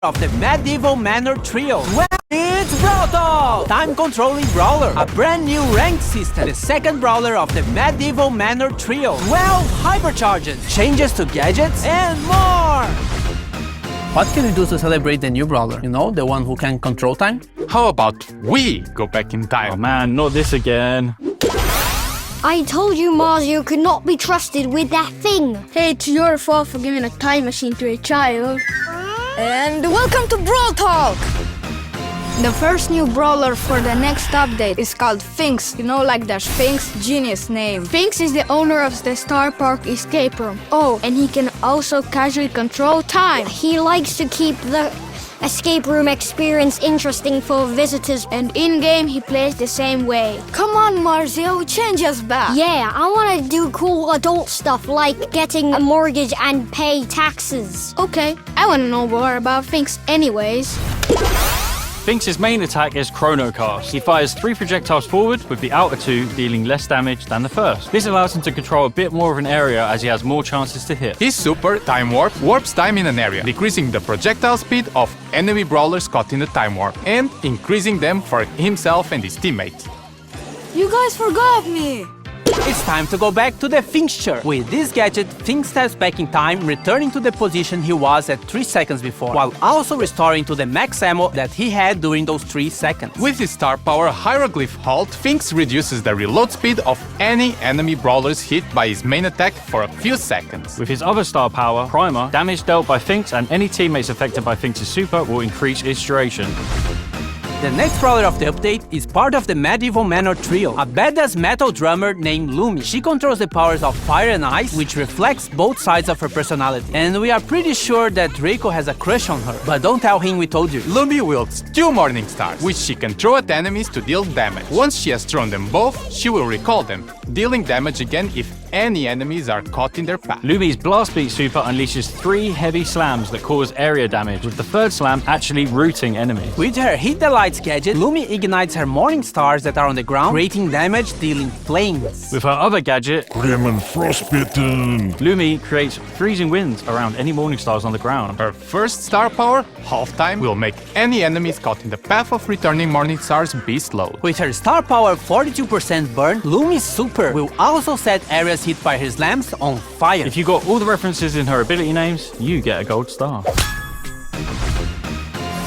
of the Medieval Manor Trio. Well, it's Brolto! Time-controlling brawler, a brand new ranked system, the second brawler of the Medieval Manor Trio. 12 hypercharges, changes to gadgets, and more! What can we do to celebrate the new brawler? You know, the one who can control time? How about we go back in time? Oh man, not this again. I told you Mars you could not be trusted with that thing. Hey, it's your fault for giving a time machine to a child. And welcome to Broltoke! The first new brawler for the next update is called Sphinx. You know, like the Sphinx, genius name. Sphinx is the owner of the Star Park escape room. Oh, and he can also casually control time. He likes to keep the escape room experience interesting for visitors. And in-game, he plays the same way. Come on, Marzio, change us back. Yeah, I want to do cool adult stuff like getting a mortgage and pay taxes. Okay, I want to know more about Sphinx anyways. Sphinx's main attack is Chrono Cast. He fires 3 projectiles forward, with the outer 2 dealing less damage than the first. This allows him to control a bit more of an area as he has more chances to hit. His super, Time Warp, warps time in an area, decreasing the projectile speed of enemy brawlers caught in the time warp, and increasing them for himself and his teammates. You guys forgot me! It's time to go back to the fixture. With this gadget, Finks steps back in time, returning to the position he was at 3 seconds before, while also restoring to the max ammo that he had during those 3 seconds. With his star power Hieroglyph Halt, Finks reduces the reload speed of any enemy brawlers hit by his main attack for a few seconds. With his other star power, Primer, damage dealt by Finks and any teammates affected by Finks' super will increase its duration. The next brawler of the update is part of the Medieval Manor Trio, a badass metal drummer named Lumi. She controls the powers of fire and ice, which reflects both sides of her personality. And we are pretty sure that Reiko has a crush on her, but don't tell him we told you. Lumi wields 2 Morning Stars, which she can throw at enemies to deal damage. Once she has thrown them both, she will recall them, dealing damage again if any enemies are caught in their path. Lumi's Blast Beat super unleashes 3 heavy slams that cause area damage, with the 3rd slam actually rooting enemies. With her Hit the Lights gadget, Lumi ignites her Morning Stars that are on the ground, creating damage, dealing flames. With her other gadget, Grim and Frostbitten, Lumi creates freezing winds around any Morning Stars on the ground. Her first star power, Half Time, will make any enemies caught in the path of returning Morning Stars be slowed. With her star power 42% burn, Lumi's super will also set areas hit by her slams on fire. If you got all the references in her ability names, you get a gold star.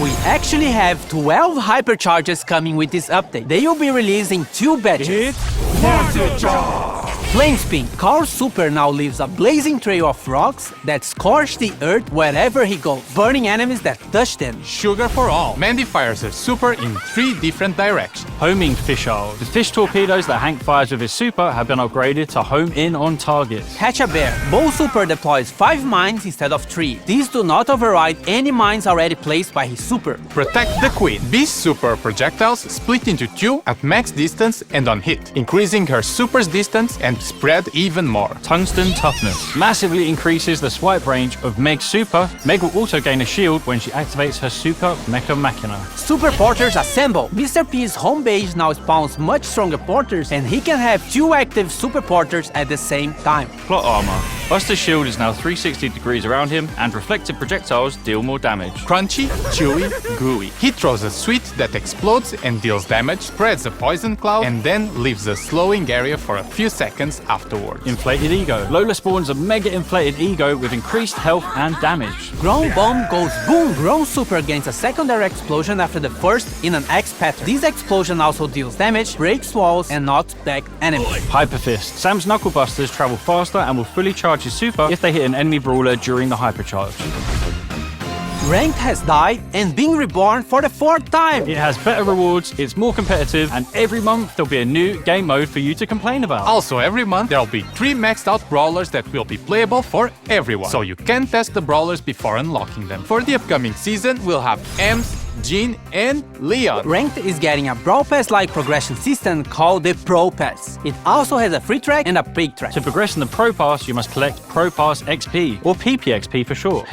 We actually have 12 hypercharges coming with this update. They will be releasing 2 batches. Flame Spin. Carl's super now leaves a blazing trail of rocks that scorch the earth wherever he goes, burning enemies that touch them. Sugar for all. Mandy fires her super in 3 different directions. Homing Fisheye. The fish torpedoes that Hank fires with his super have been upgraded to home in on targets. Catch a Bear. Bo super deploys 5 mines instead of 3. These do not override any mines already placed by his super. Protect the Queen. Beast's super projectiles split into 2 at max distance and on hit, increasing her super's distance and spread even more. Tungsten Toughness massively increases the swipe range of Meg's super. Meg will also gain a shield when she activates her super Mecha Machina. Super Porters Assemble. Mr. P's home base now spawns much stronger porters, and he can have 2 active super porters at the same time. Plot armor. Buster's shield is now 360 degrees around him, and reflected projectiles deal more damage. Crunchy, chewy, gooey. He throws a sweet that explodes and deals damage, spreads a poison cloud, and then leaves a slowing area for a few seconds afterwards. Inflated Ego. Lola spawns a mega inflated ego with increased health and damage. Grown Bomb goes boom! Grown super gains a secondary explosion after the first in an X pattern. This explosion also deals damage, breaks walls, and knocks back enemies. Hyper Fist. Sam's Knuckle Busters travel faster and will fully charge his super if they hit an enemy brawler during the hypercharge. Ranked has died and been reborn for the 4th time. It has better rewards, it's more competitive, and every month there'll be a new game mode for you to complain about. Also, every month there'll be 3 maxed out brawlers that will be playable for everyone, so you can test the brawlers before unlocking them. For the upcoming season, we'll have Ems, Jean, and Leon. Ranked is getting a Brawl Pass-like progression system called the Pro Pass. It also has a free track and a paid track. To progress in the Pro Pass, you must collect Pro Pass XP, or PPXP for short.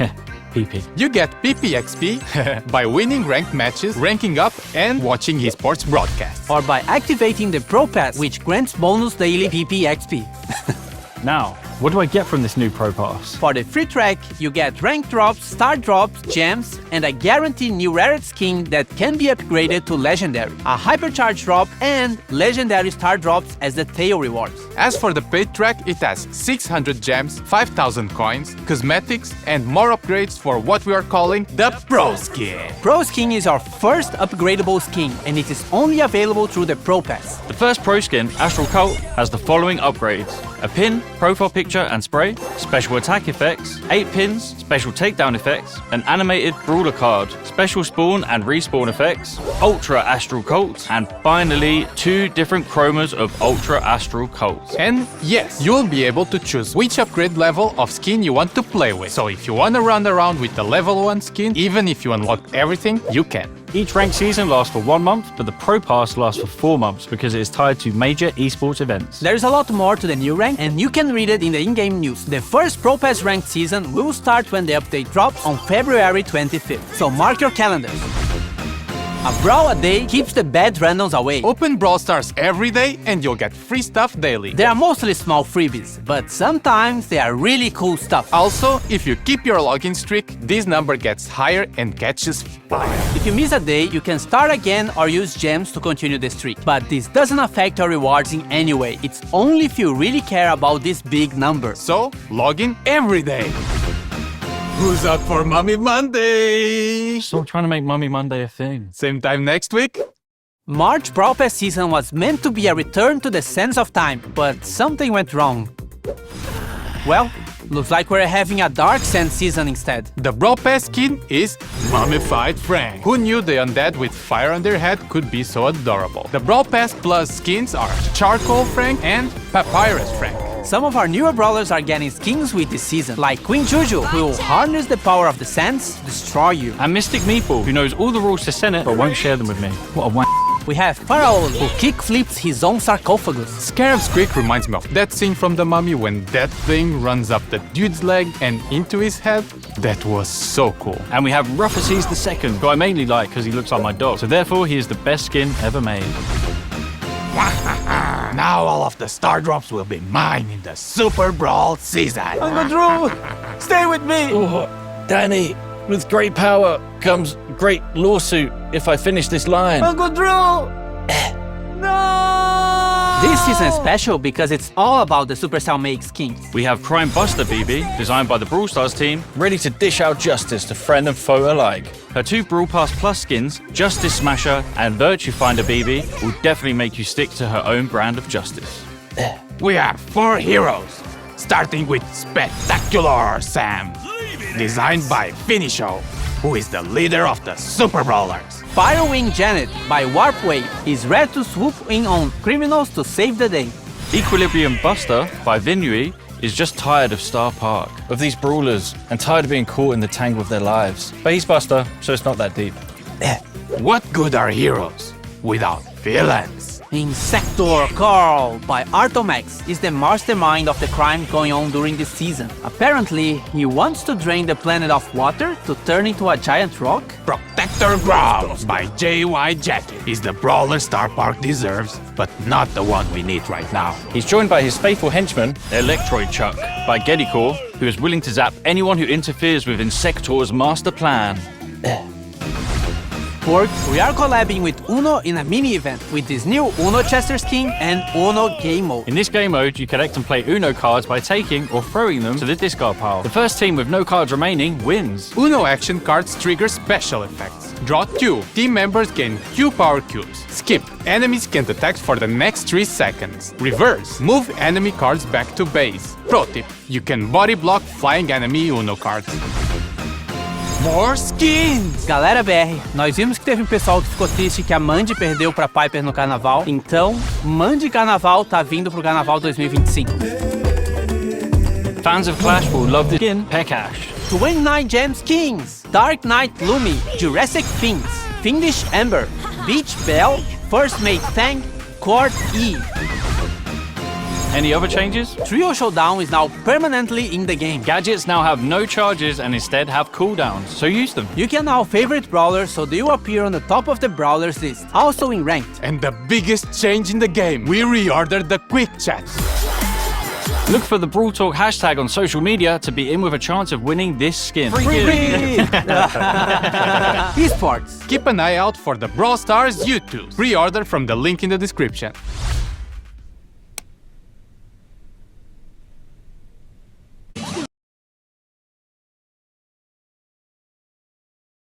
PP. You get PPXP by winning ranked matches, ranking up, and watching esports broadcasts. Or by activating the Pro Pass, which grants bonus daily PPXP. Now, What do I get from this new Pro Pass? For the free track, you get rank drops, star drops, gems, and a guaranteed new rarity skin that can be upgraded to legendary, a hypercharge drop, and legendary star drops as the tail rewards. As for the paid track, it has 600 gems, 5,000 coins, cosmetics, and more upgrades for what we are calling the Pro Skin. Pro Skin is our first upgradable skin, and it is only available through the Pro Pass. The first Pro Skin, Astral Cult, has the following upgrades: a pin, profile picture and spray, special attack effects, 8 pins, special takedown effects, an animated brawler card, special spawn and respawn effects, Ultra Astral Cult, and finally 2 different chromas of Ultra Astral Cult. And yes, you'll be able to choose which upgrade level of skin you want to play with. So if you want to run around with the level 1 skin, even if you unlock everything, you can. Each ranked season lasts for 1 month, but the Pro Pass lasts for 4 months because it is tied to major esports events. There's a lot more to the new rank, and you can read it in the in-game news. The first Pro Pass ranked season will start when the update drops on February 25th, so mark your calendars. A brawl a day keeps the bad randoms away. Open Brawl Stars every day and you'll get free stuff daily. They are mostly small freebies, but sometimes they are really cool stuff. Also, if you keep your login streak, this number gets higher and catches fire. If you miss a day, you can start again or use gems to continue the streak. But this doesn't affect your rewards in any way. It's only if you really care about this big number. So, log in every day. Who's up for Mummy Monday? Stop trying to make Mummy Monday a thing. Same time next week? March Brawl Pass season was meant to be a return to the sense of time, but something went wrong. Well, looks like we're having a Dark Sense season instead. The Brawl Pass skin is Mummified Frank. Who knew the undead with fire on their head could be so adorable? The Brawl Pass Plus skins are Charcoal Frank and Papyrus Frank. Some of our newer brawlers are getting skins with this season, like Queen Juju, who will harness the power of the sands to destroy you. And Mystic Meatball, who knows all the rules to Senate but won't share them with me. What a wank. We have Pharaoh, who kick-flips his own sarcophagus. Scarab's Squeak reminds me of that scene from The Mummy when that thing runs up the dude's leg and into his head. That was so cool. And we have Ruffaces II, who I mainly like because he looks like my dog. So therefore, he is the best skin ever made. Now all of the star drops will be mine in the Super Brawl season. Uncle Drew, stay with me! Oh, Danny, with great power comes great lawsuit if I finish this line. Uncle Drew! No! This season is special because it's all about the Supercell make skins. We have Crime Buster BB, designed by the Brawl Stars team, ready to dish out justice to friend and foe alike. Her 2 Brawl Pass Plus skins, Justice Smasher and Virtue Finder BB, will definitely make you stick to her own brand of justice. We have 4 heroes, starting with Spectacular Sam, designed by Finisho, who is the leader of the Super Brawlers. Firewing Janet by Warpwave is ready to swoop in on criminals to save the day. Equilibrium Buster by Vinui is just tired of Star Park, of these brawlers, and tired of being caught in the tangle of their lives. But he's Buster, so it's not that deep. What good are heroes without villains? Insector Carl by Artomax is the mastermind of the crime going on during this season. Apparently, he wants to drain the planet of water to turn into a giant rock. Protector Growl by JY Jackie is the brawler Star Park deserves, but not the one we need right now. He's joined by his faithful henchman, Electroid Chuck, by Geddycore, who is willing to zap anyone who interferes with Insector's master plan. Pork, we are collabing with Uno in a mini-event with this new Uno Chester skin and Uno Game Mode. In this game mode, you collect and play Uno cards by taking or throwing them to the discard pile. The first team with no cards remaining wins. Uno action cards trigger special effects. Draw 2. Team members gain Q power cubes. Skip. Enemies can't attack for the next 3 seconds. Reverse. Move enemy cards back to base. Pro tip. You can body block flying enemy Uno cards. More skins! Galera BR, nós vimos que teve um pessoal que ficou triste que a Mandy perdeu pra Piper no Carnaval, então Mandy Carnaval tá vindo pro Carnaval 2025. Fans of Clash will love the skin Pekash. 29 Gem skins! Dark Knight Lumi, Jurassic Fins, Fiendish Ember, Beach Bell, First Mate Tank, Court E. Any other changes? Trio Showdown is now permanently in the game. Gadgets now have no charges and instead have cooldowns, so use them. You can now favorite brawlers so they will appear on the top of the brawlers list, also in ranked. And the biggest change in the game, we reordered the quick chat. Look for the BrawlTalk hashtag on social media to be in with a chance of winning this skin. Free! Esports. Keep an eye out for the Brawl Stars YouTube. Pre-order from the link in the description.